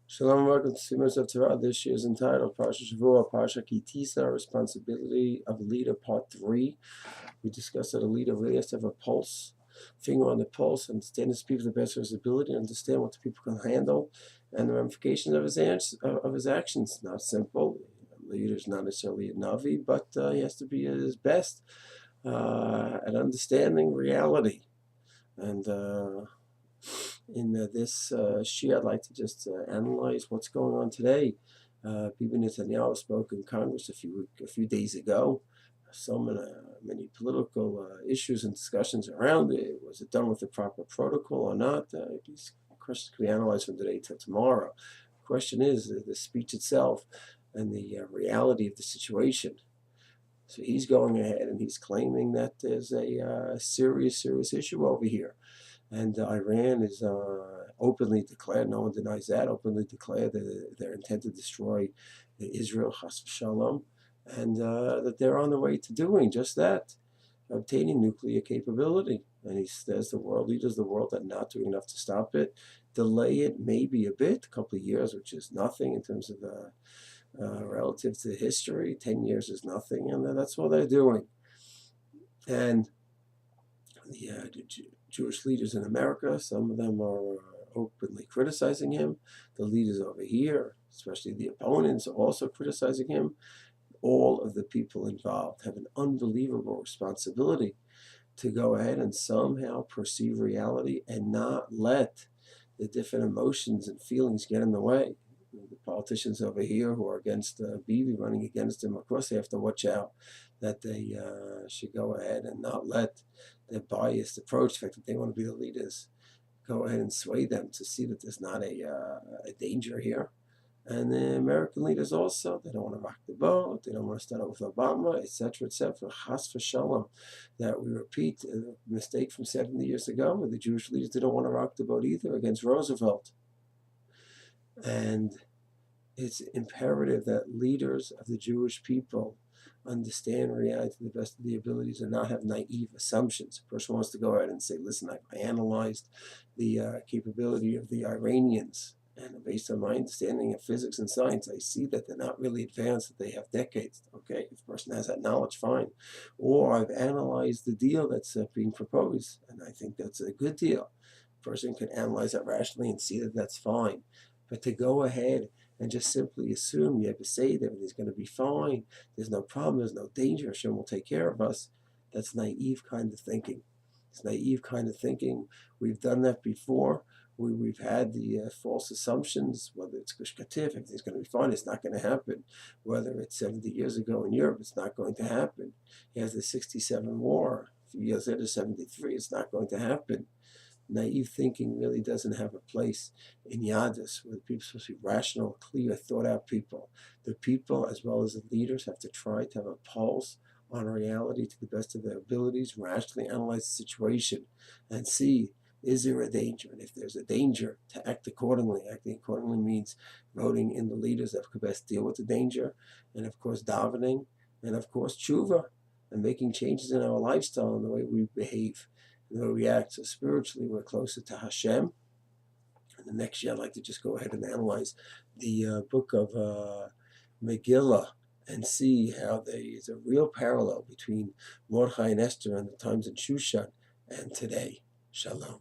Shalom and welcome to Simons of Torah. This year is entitled Parshat A, Parsha A, Tisah, Responsibility of a Leader, Part 3. We discussed that a leader really has to have a pulse, finger on the pulse, understand his people to the best of his ability, understand what the people can handle, and the ramifications of his actions. Not simple. A leader is not necessarily a Navi, but he has to be at his best at understanding reality. And in this shiur, I'd like to just analyze what's going on today. Bibi Netanyahu spoke in Congress a few days ago. So many political issues and discussions around it. Was it done with the proper protocol or not? These questions can be analyzed from today till tomorrow. The question is the speech itself and the reality of the situation. So he's going ahead and he's claiming that there's a serious issue over here. And Iran is openly declared, no one denies that, openly declared their intent to destroy Israel, chas v'shalom, and that they're on the way to doing just that, obtaining nuclear capability. And he says the world leaders of the world are not doing enough to stop it, delay it maybe a bit, a couple of years, which is nothing in terms of relative to history. 10 years is nothing, and that's what they're doing. And the Jewish leaders in America, some of them are openly criticizing him. The leaders over here, especially the opponents, are also criticizing him. All of the people involved have an unbelievable responsibility to go ahead and somehow perceive reality and not let the different emotions and feelings get in the way. The politicians over here who are against Bibi, running against him, of course they have to watch out that they should go ahead and not let their biased approach, the fact that they want to be the leaders, go ahead and sway them to see that there's not a danger here. And the American leaders also, they don't want to rock the boat, they don't want to start out with Obama, etc., etc. Chas v'shalom, that we repeat a mistake from 70 years ago, where the Jewish leaders didn't want to rock the boat either against Roosevelt. And it's imperative that leaders of the Jewish people understand reality to the best of their abilities and not have naive assumptions. A person wants to go ahead and say, listen, I analyzed the capability of the Iranians, and based on my understanding of physics and science, I see that they're not really advanced, that they have decades. Okay, if a person has that knowledge, fine. Or I've analyzed the deal that's being proposed, and I think that's a good deal. A person can analyze that rationally and see that that's fine. But to go ahead and just simply assume you have to say that everything's going to be fine, there's no problem, there's no danger, Hashem will take care of us, that's naive kind of thinking. It's naive kind of thinking. We've done that before. We've had the false assumptions, whether it's Gush Katif, everything's going to be fine, it's not going to happen. Whether it's 70 years ago in Europe, it's not going to happen. He has the 67 war, a few years later, 73, it's not going to happen. Naive thinking really doesn't have a place in Yadus, where the people are supposed to be rational, clear, thought-out people. The people, as well as the leaders, have to try to have a pulse on reality to the best of their abilities, rationally analyze the situation, and see, is there a danger? And if there's a danger, to act accordingly. Acting accordingly means voting in the leaders that can best deal with the danger, and of course davening, and of course tshuva, and making changes in our lifestyle and the way we behave, and the way we act. So spiritually, we're closer to Hashem. And the next year, I'd like to just go ahead and analyze the book of Megillah and see how there is a real parallel between Mordechai and Esther and the times in Shushan and today. Shalom.